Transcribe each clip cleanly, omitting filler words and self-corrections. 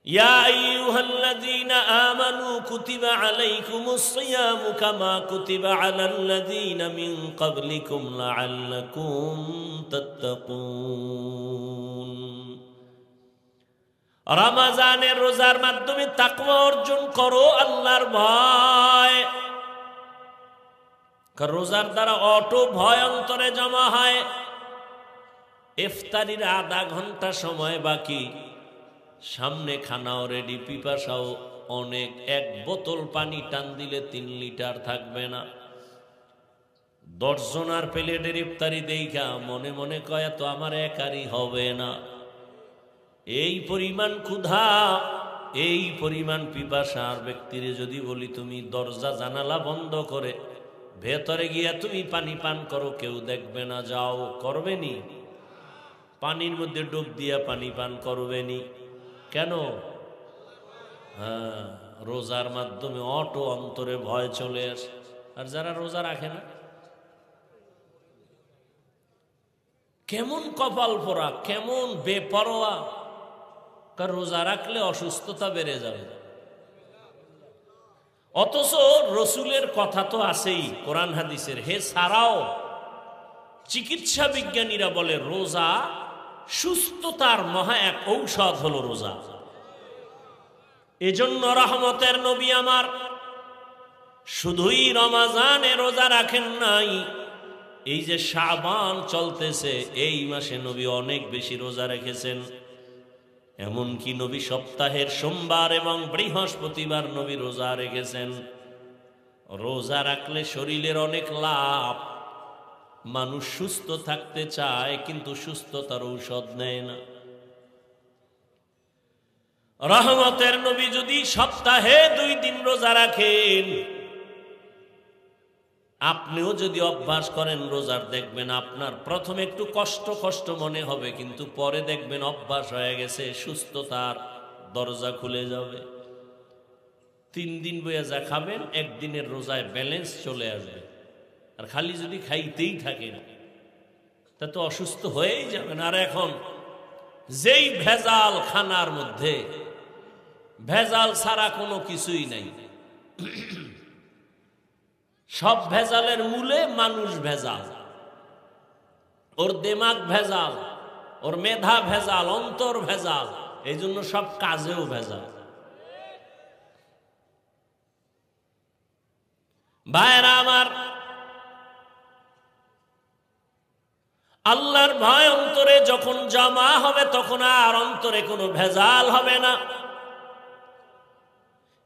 ইয়া আইয়ুহাল্লাযীনা আমানু কুতিবা আলাইকুমুস সিয়ামু কামা কুতিবা আলাল্লাযীনা মিন ক্বাবলিকুম লাআল্লাকুম তাত্তাকুন। রমজানের রোজার মাধ্যমে তাকওয়া অর্জন করো, আল্লাহর ভয়। রোজার দ্বারা অটো ভয় অন্তরে জমা হয়। ইফতারির আধা ঘন্টা সময় বাকি, সামনে খানাও রেডি, পিপাসাও অনেক। এক বোতল পানি টান দিলে 3 লিটার থাকবে না। 10 জনার প্লেটের ইফতারি দেইখা মনে মনে কয় তো আমার একারই হবে না। এই পরিমাণ ক্ষুধা, এই পরিমাণ পিপাসার ব্যক্তিরে যদি বলি তুমি দরজা জানালা বন্ধ করে ভেতরে গিয়া তুমি পানি পান করো, কেউ দেখবে না, যাও, করবেনি? পানির মধ্যে ডুব দিয়া পানি পান করবেনি? কেন? হ্যাঁ, রোজার মাধ্যমে অটো অন্তরে ভয় চলে আসে। আর যারা রোজা রাখে না, কেমন কপাল পোড়া, কেমন বেপরোয়া। কারণ রোজা রাখলে অসুস্থতা বেড়ে যাবে। অথচ রসুলের কথা তো আছেই কোরআন হাদিসের। হে ছাড়াও চিকিৎসা বিজ্ঞানীরা বলে রোজা সুস্থতার মহা এক ঔষধ হলো রোজা। এজন্য রহমতের নবী আমার শুধুই রমজানে রোজা রাখেন নাই, এই যে শাবান চলতেছে এই মাসে নবী অনেক বেশি রোজা রেখেছেন। এমনকি নবী সপ্তাহের সোমবার এবং বৃহস্পতিবার নবী রোজা রেখেছেন। রোজা রাখলে শরীরের অনেক লাভ। মানুষ সুস্থ থাকতে চায় কিন্তু সুস্থতার ঔষধ নেয় না। রহমতের নবী যদি সপ্তাহে 2 দিন রোজা রাখেন, আপনিও যদি অভ্যাস করেন রোজার, দেখবেন আপনার প্রথমে একটু কষ্ট কষ্ট মনে হবে, কিন্তু পরে দেখবেন অভ্যাস হয়ে গেছে, সুস্থতার দরজা খুলে যাবে। 3 দিন বইয়া যা খাবেন, 1 দিনের রোজায় ব্যালেন্স চলে আসবে। আর খালি যদি খাইতেই থাকেন তা তো অসুস্থ হয়েই যাবেন। আর এখন যেই ভেজাল খানার মধ্যে, ভেজাল ছাড়া কোনো কিছুই নাই। সব ভেজালের মূলে মানুষ ভেজাল। ওর দিমাগ ভেজাল, ওর মেধা ভেজাল, অন্তর ভেজাল, এই জন্য সব কাজেও ভেজাল। ভাইরা আমার, আল্লাহর ভয় অন্তরে যখন জমা হবে তখন আর অন্তরে কোনো ভেজাল হবে না।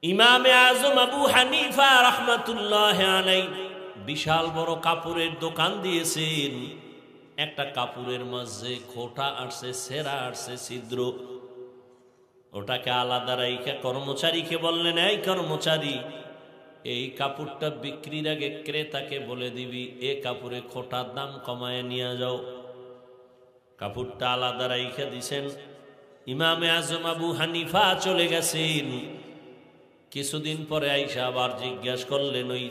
ইমামে আজম আবু হানিফা রাহমাতুল্লাহ আলাইহি বিশাল বড় কাপড়ের দোকান দিয়েছেন। একটা কাপড়ের মাঝে খোঁটা আসছে, সেরা আসছে, ছিদ্র। ওটাকে আলাদা রাইখা কর্মচারীকে বললেন, এই কর্মচারী, এই কাপড়টা বিক্রির আগে ক্রেতাকে বলে দিবি এ কাপড়ে খোঁটার দাম কমায় নিয়ে যাও। কাপড়টা আলাদা রাইখা দিছেন। ইমামে আজম আবু হানিফা চলে গেছেন। কিছুদিন পরে আইসা আবার জিজ্ঞাসা করলেন, ওই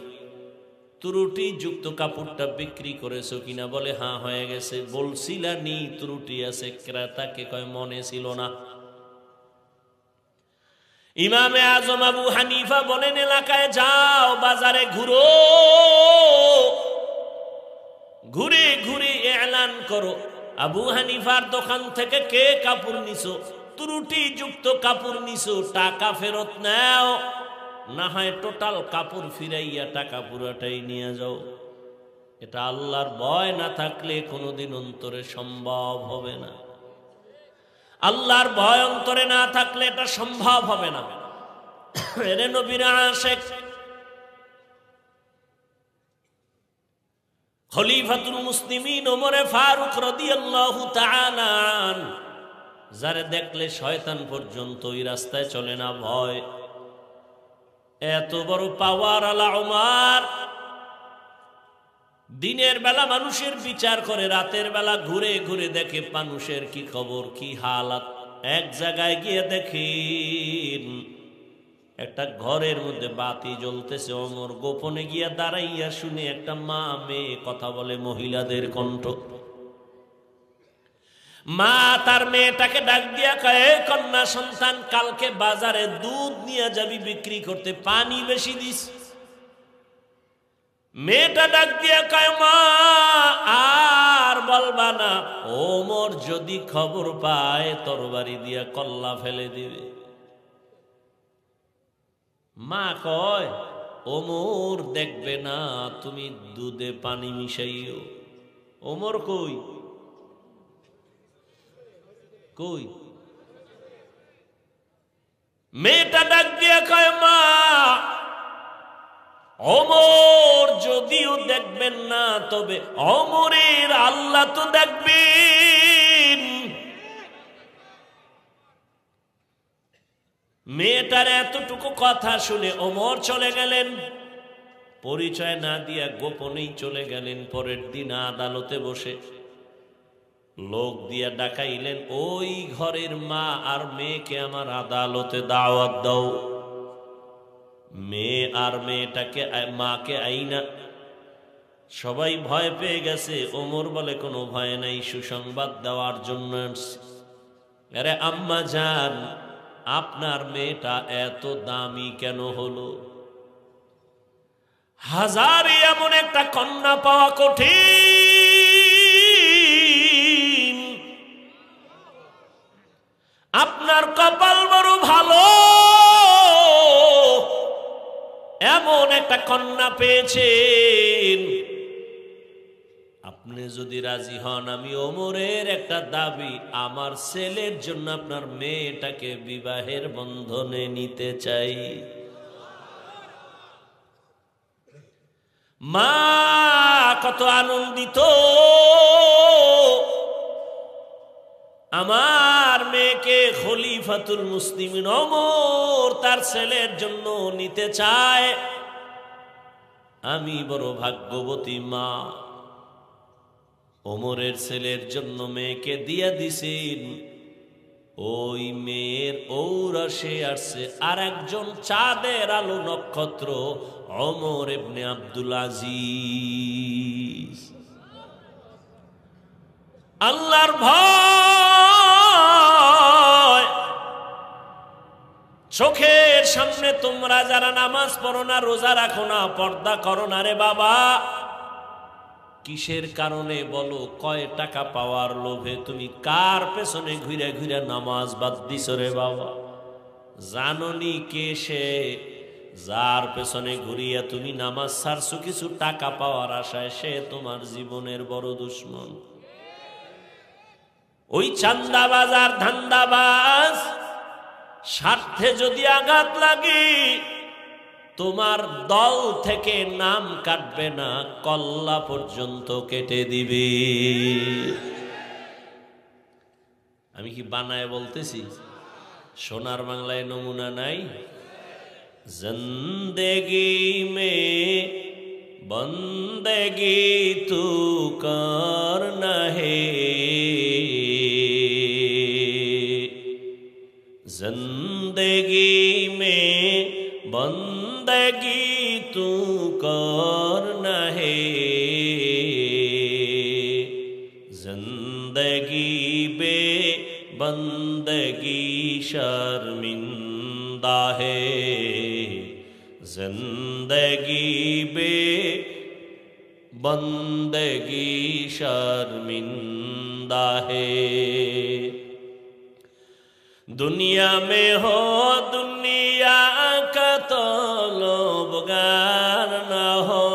ত্রুটি যুক্ত কাপড়টা বিক্রি করেছো কিনা? বলে হ্যাঁ হয়ে গেছে। বলছিলা নি ত্রুটি আছে? ক্রেতাকে কয় মনে ছিল না। ইমামে আজম আবু হানিফা বলেন, এলাকায় যাও, বাজারে ঘুরো, ঘুরে ঘুরে এলান করো আবু হানিফার দোকান থেকে কে কাপড় নিছো, ত্রুটি যুক্ত কাপড় নিছো, টাকা ফেরত নাও, না হয় টোটাল কাপড় ফিরাইয়া টাকা পুরাটাই নিয়ে যাও। এটা আল্লাহর ভয় না থাকলে কোনোদিন অন্তরে সম্ভব হবে না। আল্লাহর ভয় অন্তরে না থাকলে এটা সম্ভব হবে না। এরে নবীর আশিক খলিফাতুল মুসলিমিন ওমরে ফারুক রাদিয়াল্লাহু তাআলা আনহু, যারে দেখলে শয়তান পর্যন্ত ওই রাস্তায় চলে না ভয়। এত বড় পাওয়ার আলা ওমর, দিনের বেলা মানুষের বিচার করে, রাতের বেলা ঘুরে ঘুরে দেখে মানুষের কি খবর, কি হালাত। এক জায়গায় গিয়ে দেখেন একটা ঘরের মধ্যে বাতি জ্বলতেছে। ওমর গোপনে গিয়া দাঁড়াইয়া শুনে একটা মা মেয়ে কথা বলে, মহিলাদের কণ্ঠ। মা তার মেয়েটাকে ডাক দিয়া কয়, কন্যা সন্তান, কালকে বাজারে দুধ নিয়ে যাবি বিক্রি করতে, পানি বেশি দিস। মেয়েটা ডাক দিয়া কয়, মা আর বলবা না, ওমর যদি খবর পায় তরবারি দিয়া কল্লা ফেলে দিবে। মা কয়, ওমর দেখবে না তুমি দুধে পানি মিশাইও। ওমর কই কই? মেয়েটা ডাক দিয়া কয়, মা ওমর যদিও দেখবেন না, তবে ওমরের আল্লাহ তো দেখবেন। মেয়েটার এতটুকু কথা শুনে ওমর চলে গেলেন, পরিচয় না দিয়া গোপনেই চলে গেলেন। পরের দিন আদালতে বসে লোক দিয়া ডাকাইলেন, ওই ঘরের মা আর মেয়েকে আমার আদালতে দাওয়াত দাও। মেয়ে আর মেয়েটাকে, মাকে আইনা। সবাই ভয় পেয়ে গেছে। ওমর বলে, কোনো ভয় নাই, সুসংবাদ দেওয়ার জন্য। আরে আম্মা জান, আপনার মেয়েটা এত দামি কেন হলো? হাজারে এমন একটা কন্যা পাওয়া কঠিন, আপনার কপাল বড় ভালো, এমন একটা কন্যা পেয়েছেন। আপনি যদি রাজি হন, আমি ওমরের একটা দাবি, আমার ছেলের জন্য আপনার মেয়েটাকে বিবাহের বন্ধনে নিতে চাই। মা কত আনন্দিত, আমার মেয়েকে খলিফাতুল মুসলিমিন ওমর তার ছেলের জন্য নিতে চায়। আমি বড় ভাগ্যবতী মা, ওমরের ছেলের জন্য মেয়েকে দিয়া দিছেন। ওই মেয়ের ঔরসে আসছে আর একজন চাঁদের আলো নক্ষত্র, ওমর ইবনে আব্দুল আজিজ। আল্লাহর ভয়, চোখের সামনে তোমরা যারা নামাজ পড়ো না, রোজা রাখো না, পর্দা করো না রে বাবা, কিসের কারণে বলো? কয় টাকা পাওয়ার লোভে তুমি কার পেছনে ঘুরে ঘুরে নামাজ বাদ দিছ রে বাবা? জাননি কে সে, যার পেছনে ঘুরিয়া তুমি নামাজ ছাড়ছো কিছু টাকা পাওয়ার আশায়? সে তোমার জীবনের বড় দুশ্মন। ওই চান্দাবাজ আর ধান্দাবাজ, স্বার্থে যদি আঘাত লাগে তোমার দল থেকে নাম কাটবে না, কল্লা পর্যন্ত কেটে দিবে। আমি কি বানায় বলতেছি? সোনার বাংলায় নমুনা নাই? জিন্দেগি মে বন্দেগি তু করনা হে, जिंदगी में बंदगी तू करना है, जिंदगी बे बंदगी शर्मिंदा है, जिंदगी बे बंदगी शर्मिंदा है। दुनिया में हो दुनिया का तलबगार न हो,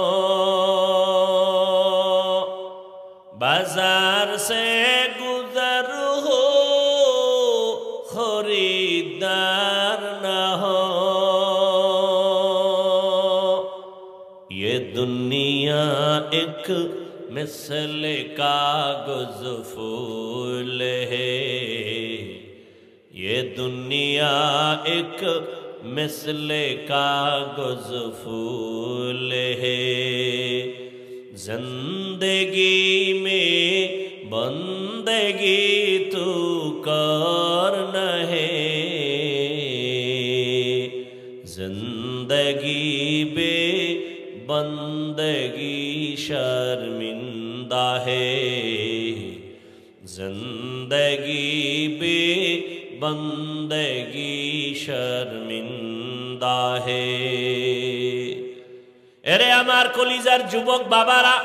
बाजार से गुजर हो खरीदार न हो, ये दुनिया एक मिसल कागज फूल है, ये दुनिया एक मिसले कागज फूल है, जिंदगी में बंदगी तू करना है, जिंदगी बे बंदगी शर्मिंदा है, जिंदगी बे बंदगी शर्मिंदा है। এরে আমার কলিজার যুবক বাবারা,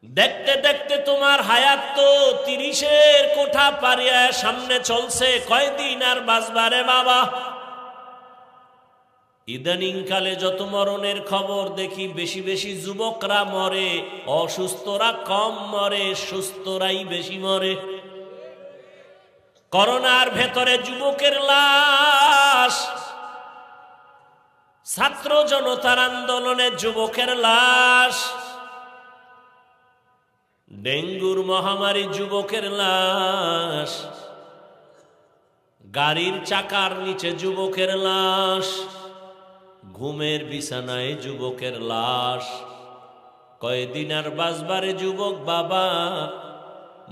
দেখতে দেখতে তোমার হায়াত তো 30-এর কোঠা পারিয়া সামনে চলছে, কয়দিন আর বাঁচবারে বাবা। ইদানিং কালে যত মরণের খবর দেখি, বেশি বেশি যুবকরা মরে, অসুস্থরা কম মরে, সুস্থরাই বেশি মরে। করোনার ভেতরে যুবকের লাশ, ছাত্র জনতার আন্দোলনে যুবকের লাশ, ডেঙ্গুর মহামারী যুবকের লাশ, গাড়ির চাকার নিচে যুবকের লাশ, ঘুমের বিছানায় যুবকের লাশ। কয়দিন আর বাঁচবারে যুবক বাবা,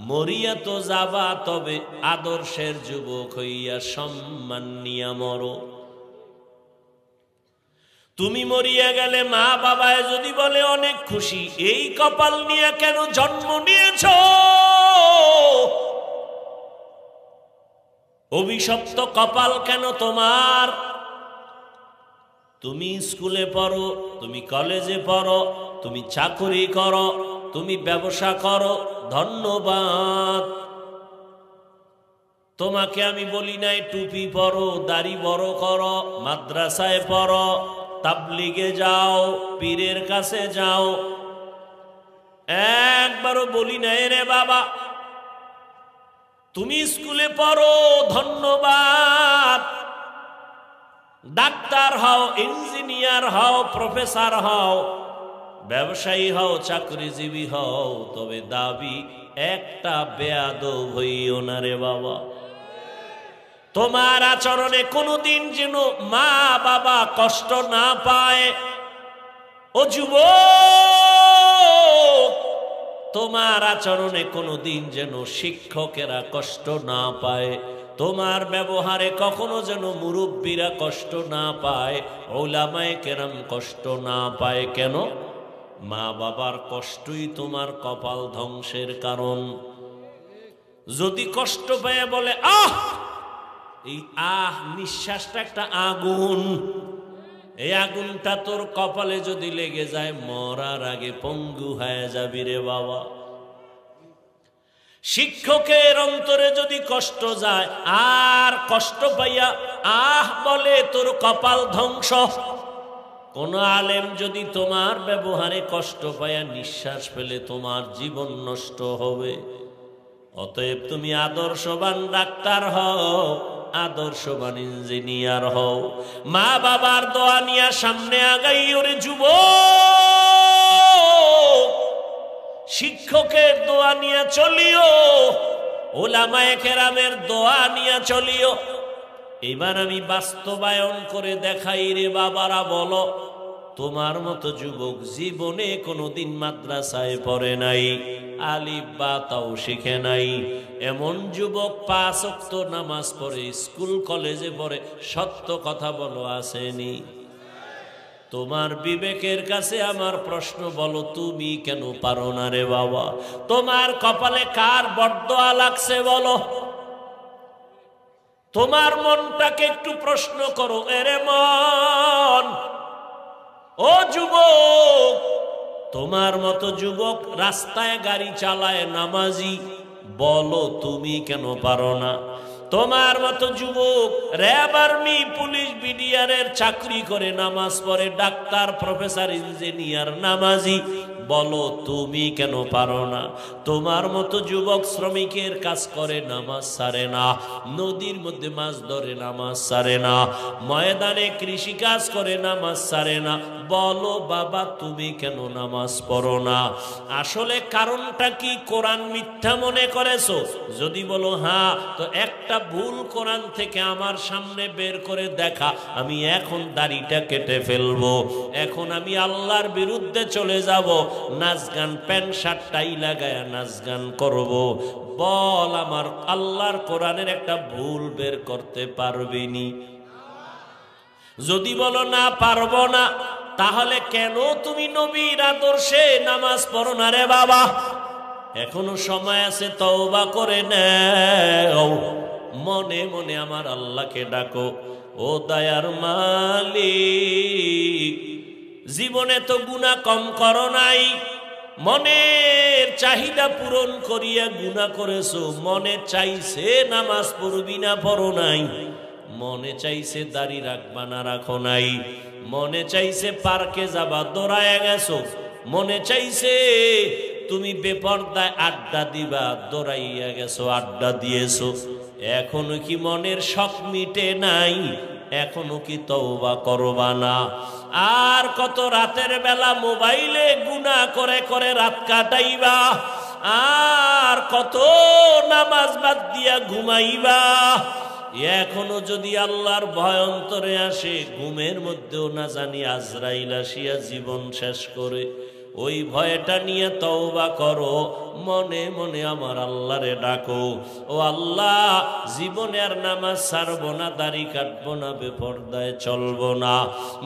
মরিয়া তো যাবা, তবে আদর্শের যুবক হইয়া সম্মান নিয়া মরো। তুমি মরিয়া গেলে মা বাবায় যদি বলে অনেক খুশি, এই কপাল নিয়ে কেন জন্ম নিয়েছ, অভিশপ্ত কপাল কেন তোমার। তুমি স্কুলে পড়ো, তুমি কলেজে পড়ো, তুমি চাকরি করো, তুমি ব্যবসা করো, ধন্যবাদ। তোমাকে আমি বলি নাই টুপি পরো, দাড়ি বড় করো, মাদ্রাসায় পড়ো, তাবলিগে যাও, পীরের কাছে যাও, একবারও বলি নাই রে বাবা। তুমি স্কুলে পড়ো, ধন্যবাদ। ডাক্তার হও, ইঞ্জিনিয়ার হও, প্রফেসর হও, ব্যবসায়ী হও, চাকরিজীবী হও, তবে দাবি একটা, বেয়াদব হইও না রে বাবা। তোমার আচরণে কোনোদিন যেন মা বাবা কষ্ট না পায়। ও যুবক, তোমার আচরণে কোনোদিন যেন শিক্ষকেরা কষ্ট না পায়, তোমার ব্যবহারে কখনো যেন মুরব্বীরা কষ্ট না পায়, উলামায়ে কেরাম কষ্ট না পায়। কেন? মা বাবার কষ্টই তোমার কপাল ধ্বংসের কারণ। যদি কষ্ট পায় বলে আহ, এই আহ নিঃশ্বাসটা একটা আগুন, এই আগুনটা তোর কপালে যদি লেগে যায়, মরার আগে পঙ্গু হয়ে যাবি রে বাবা। শিক্ষকের অন্তরে যদি কষ্ট যায় আর কষ্ট পাইয়া আহ বলে, তোর কপাল ধ্বংস। কোন আলেম যদি তোমার ব্যবহারে কষ্ট পাইয়া নিঃশ্বাস ফেলে, তোমার জীবন নষ্ট হবে। অতএব তুমি আদর্শবান ডাক্তার হও, আদর্শবান ইঞ্জিনিয়ার হও, মা বাবার দোয়া নিয়ে সামনে আগাই ওরে যুবক। শিক্ষকের দোয়া নিয়ে চলিও, উলামায়ে কেরামের দোয়া নিয়ে চলিও। এবার আমি বাস্তবায়ন করে দেখাই রে বাবারা, বলো তোমার মতো যুবক জীবনে কোনোদিন মাদ্রাসায় পড়ে নাই, আলিফ বা তাও শিখে নাই, এমন যুবক 5 ওয়াক্ত নামাজ পড়ে, স্কুল কলেজে পড়ে, সত্য কথা বলো আসেনি? তোমার বিবেকের কাছে আমার প্রশ্ন, বলো তুমি কেন পারো না রে বাবা? তোমার কপালে কার বরদোয়া লাগছে বলো? তোমার মনটাকে একটু প্রশ্ন করো। এরে মন, ও যুবক, তোমার মতো যুবক রাস্তায় গাড়ি চালায়, নামাজি, বলো তুমি কেন পারো না? তোমার মতো যুবক র্যাব, আর্মি, পুলিশ, বিডিআরের চাকরি করে, নামাজ পড়ে, ডাক্তার, প্রফেসর, ইঞ্জিনিয়ার, নামাজি, বলো তুমি কেন পারো না? তোমার মতো যুবক শ্রমিকের কাজ করে, নামাজ ছাড়ে না, নদীর মধ্যে মাছ ধরে, নামাজ ছাড়ে না, ময়দানে কৃষি কাজ করে, নামাজ ছাড়ে না, বলো বাবা তুমি কেন নামাজ পড়ো না? আসলে কারণটা কি? কোরআন মিথ্যা মনে করেছো? যদি বলো হ্যাঁ, তো একটা ভুল কোরআন থেকে আমার সামনে বের করে দেখা, আমি এখন দাড়িটা কেটে ফেলবো, এখন আমি আল্লাহর বিরুদ্ধে চলে যাব, নাচ গান প্যান্ট শার্ট টাই লাগায় নাচ গান করবো। বল আমার আল্লাহর কোরআনের একটা ভুল বের করতে পারবিনি? যদি বলো না পারবো না, তাহলে কেন তুমি নবীর আদর্শে নামাজ পড়ো না রে বাবা? এখনো সময় আছে, তওবা করে নাও। মনে মনে আমার আল্লাহকে ডাকো, ও দয়ার মালিক, জীবনে তো গুনাহ কম করো নাই, মনের চাহিদা পূরণ করিয়া গুনাহ করেছো। মনে চাইছে নামাজ পড়বি না, পড়ো নাই। মনে চাইছে দাড়ি রাখবা না, রাখো নাই। মনে চাইছে পার্কে যাবা, দৌড়ায় গেছো। মনে চাইছে তুমি বেপরদায় আড্ডা দিবা, দৌড়াইয়া গেছো, আড্ডা দিয়েছো। এখনো কি মনের শখ মিটে নাই? এখনো কি তওবা করবা না? আর কত রাতের বেলা মোবাইলে গুনাহ করে করে রাত কাটাইবা, আর কত নামাজ বাদ দিয়া ঘুমাইবা। এখনো যদি আল্লাহর ভয় অন্তরে আসে, ঘুমের মধ্যেও না জানি আজরাইল আসিয়া জীবন শেষ করে, ওই ভয়টা নিয়ে তওবা করো। মনে মনে আমার আল্লাহরে ডাকো, ও আল্লাহ, জীবনে আর নামাজ ছাড়বো না, দাড়ি কাটবো না, বেপরদায় চলবো না।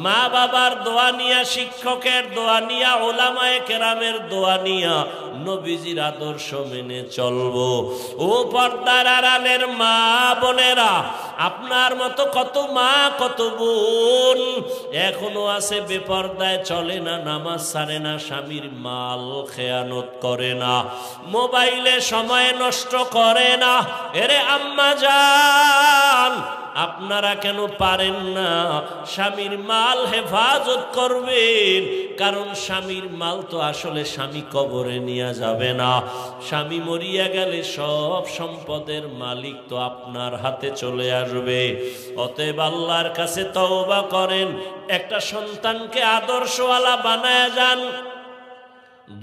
মা বাবার দোয়া নিয়া, শিক্ষকের দোয়া নিয়া, ওলামায়ে কেরামের দোয়া নিয়া নবীজির আদর্শ মেনে চলবো। ও পর্দার আড়ালের মা বোনেরা, আপনার মতো কত মা কত বোন এখনো আছে বেপরদায় চলে না, নামাজ ছাড়ে না, স্বামীর মাল খেয়ানত করে না, মোবাইলে সময় নষ্ট করে না। এরে আম্মা জান, আপনারা কেন পারেন না স্বামীর মাল হেফাজত করবেন? কারণ স্বামীর মাল তো আসলে স্বামী কবরে নিয়ে যাবে না। স্বামী মরিয়া গেলে সব সম্পদের মালিক তো আপনার হাতে চলে আসবে। অতএব আল্লাহর কাছে তওবা করেন, একটা সন্তানকে আদর্শওয়ালা বানায় যান।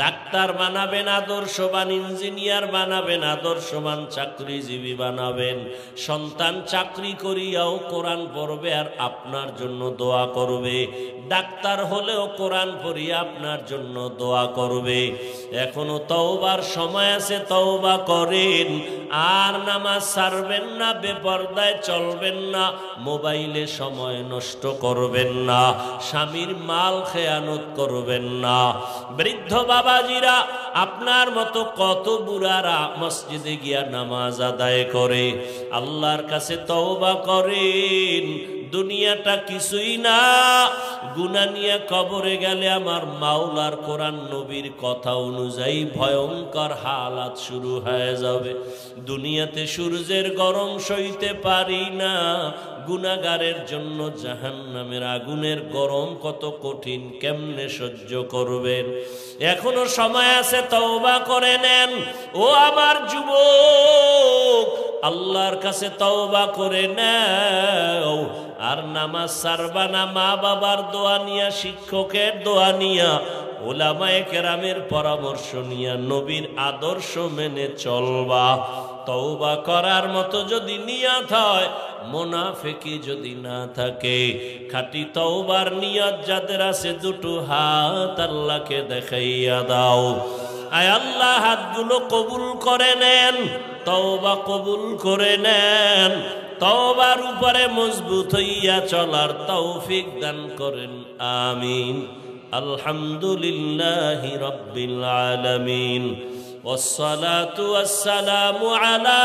ডাক্তার বানাবেন, আদর্শবান ইঞ্জিনিয়ার বানাবেন, আদর্শবান চাকরিজীবী বানাবেন। সন্তান চাকরি করিয়াও কোরআন পড়বে আর আপনার জন্য দোয়া করবে। ডাক্তার হলেও কোরআন পড়িয়া আপনার জন্য দোয়া করবে। এখনো তওবার সময় আছে, তওবা করেন। আর নামাজ ছাড়বেন না, বেপরদায় চলবেন না, মোবাইলে সময় নষ্ট করবেন না, স্বামীর মাল খেয়ানত করবেন না। বৃদ্ধ বাবাজিরা, আপনার মতো কত বুড়ারা মসজিদে গিয়া নামাজ আদায় করে। আল্লাহর কাছে তওবা করেন। দুনিয়াটা কিছুই না, গুনাহ নিয়ে কবরে গেলে আমার মাওলার কোরআন নবীর কথা অনুযায়ী ভয়ঙ্কর হালাত শুরু হয়ে যাবে। দুনিয়াতে সূর্যের গরম সইতে পারি না, গুনাহগারের জন্য জাহান্নামের আগুনের গরম কত কঠিন, কেমনে সহ্য করবেন? এখনো সময় আছে, তওবা করে নেন। ও আমার যুবক, আল্লাহর কাছে তওবা করে নাও। আর নামাজ ছাড়বা না, মা বাবার দোয়া নিয়া, শিক্ষকের দোয়া নিয়া, ওলামায়ে কেরামের পরামর্শ নিয়া, নবীর আদর্শ মেনে চলবা। তওবা করার মতো যদি নিয়ত হয়, মুনাফিকি যদি না থাকে, খাঁটি তওবার নিয়ত যাদের আছে, দুটো হাত আল্লাহকে দেখাইয়া দাও। আয় আল্লাহ, হাতগুলো কবুল করে নেন, তওবা কবুল করে নেন। তওবার উপরে মজবুত হইয়া চলার তৌফিক দান করেন, আমিন। আলহামদুলিল্লাহি রাব্বিল আলামিন, ওয়াসসালাতু ওয়াসসালামু আলা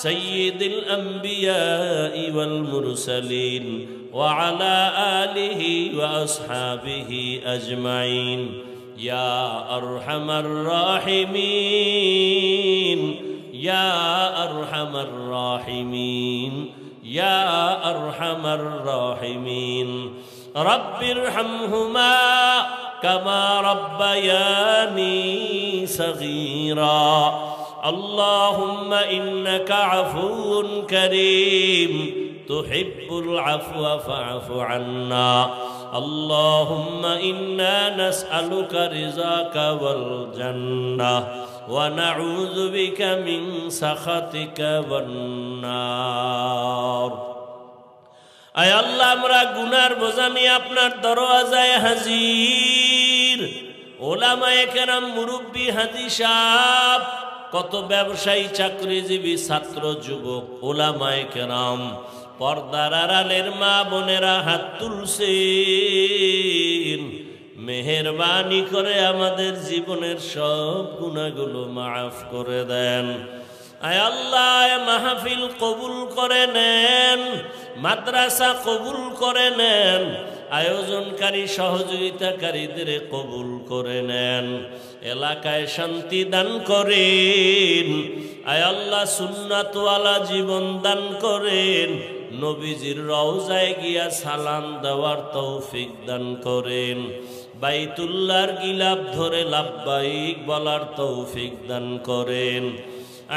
সাইয়্যিদিল আমবিয়াই ওয়াল মুরসালিন ওয়া আলা আলিহি ওয়া আসহাবিহি আজমাইন। ইয়া আরহামার রাহিমিন, ইয়া আরহামার রাহিমিন, ইয়া আরহামার রাহিমিন। রব্বিরহামহুমা কামা রব্বায়ানি সগীরা। আল্লাহুম্মা ইন্নাকা আফুউন কারীম, তুহিব্বুল আফওয়া ফা'ফু আন্না। আল্লাহুম্মা ইন্না নাসআলুকা রিযাকা ওয়াল জান্নাহ ওয়া নাউযু বিকা মিন সাখাতিকা ওয়ান নার। আয় আল্লাহ, আমরা গুনার বোঝা নিয়ে আপনার দরওয়াজায় হাজির। ওলামায়ে কেরাম, মুরব্বী, হাজী সাহেব, কত ব্যবসায়ী, চাকরিজীবী, ছাত্র, যুবক, ওলামায়ে কেরাম, পর্দার আড়ালের মা বোনেরা হাত তুলছেন। মেহেরবানি করে আমাদের জীবনের সব গুনাহগুলো মাফ করে দেন। আয় আল্লাহ, মাহফিল কবুল করে নেন, মাদ্রাসা কবুল করে নেন, আয়োজনকারী সহযোগিতাকারীদের কবুল করে নেন, এলাকায় শান্তি দান করেন। আয় আল্লাহ, সুন্নাতওয়ালা জীবন দান করেন, নবীজির রওজায় গিয়া সালাম দেওয়ার তৌফিক দান করেন, বাইতুল্লাহর গিলাফ ধরে লাব্বাইক বলার তৌফিক দান করেন।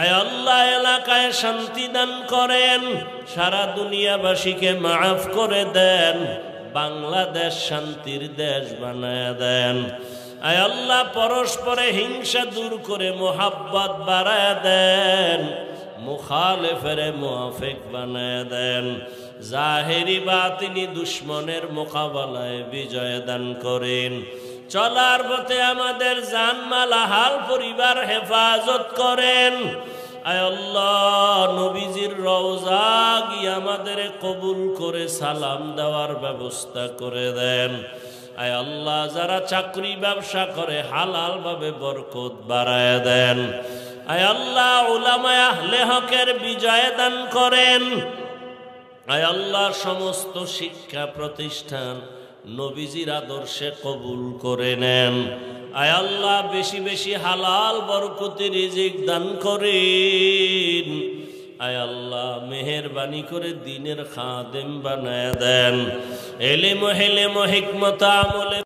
আয় আল্লাহ, এলাকায় শান্তি দান করেন, সারা দুনিয়াবাসীকে মাফ করে দেন, বাংলাদেশ শান্তির দেশ বানায় দেন। আয় আল্লাহ, পরস্পরে হিংসা দূর করে মোহাব্বত বাড়ায় দেন, মুখালেফেরে মুআফিক বানায় দেন, জাহেরি বাতিনি দুশ্মনের মোকাবেলায় বিজয় দান করেন। চলার পথে আমাদের জানমাল আহাল পরিবার হেফাজত করেন। আয় আল্লাহ, নবীজির রওজা গিয়ে আমাদের কবুল করে সালাম দেওয়ার ব্যবস্থা করে দেন। আয় আল্লাহ, যারা চাকরি ব্যবসা করে হালাল ভাবে বরকত বাড়ায় দেন। আয় আল্লাহ, উলামায়ে আহলে হকের বিজয় দান করেন। আয় আল্লাহ, সমস্ত শিক্ষা প্রতিষ্ঠান নবীজির আদর্শে কবুল করে নেন। আয় আল্লাহ, বেশি বেশি হালাল বরকতি রিজিক দান করেন। আয় আল্লাহ, মেহেরবানি করে দ্বীনের খাদেম বানায় দেন, ইলম হিকমত আমলে